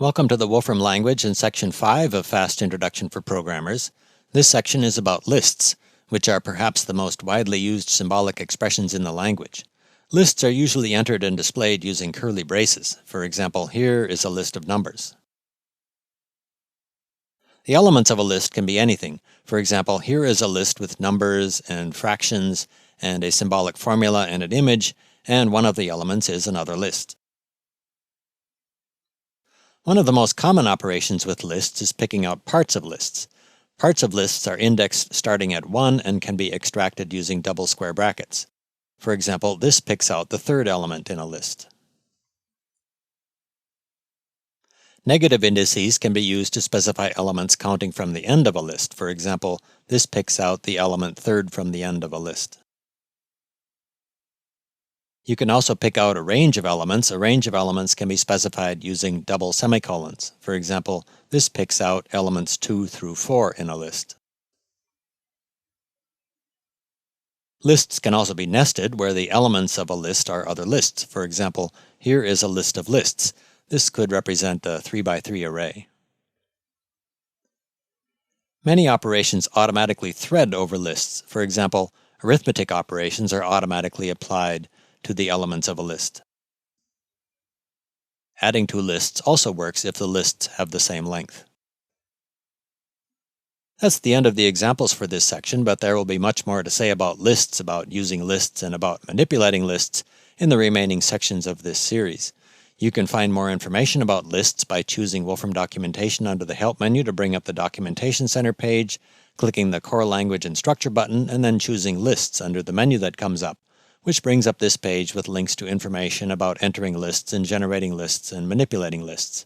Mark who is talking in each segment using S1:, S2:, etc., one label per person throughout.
S1: Welcome to the Wolfram Language in Section 5 of Fast Introduction for Programmers. This section is about lists, which are perhaps the most widely used symbolic expressions in the language. Lists are usually entered and displayed using curly braces. For example, here is a list of numbers. The elements of a list can be anything. For example, here is a list with numbers and fractions and a symbolic formula and an image, and one of the elements is another list. One of the most common operations with lists is picking out parts of lists. Parts of lists are indexed starting at 1 and can be extracted using double square brackets. For example, this picks out the third element in a list. Negative indices can be used to specify elements counting from the end of a list. For example, this picks out the element third from the end of a list. You can also pick out a range of elements. A range of elements can be specified using double semicolons. For example, this picks out elements 2 through 4 in a list. Lists can also be nested, where the elements of a list are other lists. For example, here is a list of lists. This could represent a 3x3 array. Many operations automatically thread over lists. For example, arithmetic operations are automatically applied to the elements of a list. Adding to lists also works if the lists have the same length. That's the end of the examples for this section, but there will be much more to say about lists, about using lists, and about manipulating lists in the remaining sections of this series. You can find more information about lists by choosing Wolfram Documentation under the Help menu to bring up the Documentation Center page, clicking the Core Language and Structure button, and then choosing Lists under the menu that comes up, which brings up this page with links to information about entering lists and generating lists and manipulating lists.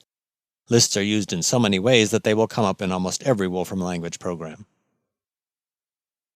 S1: Lists are used in so many ways that they will come up in almost every Wolfram language program.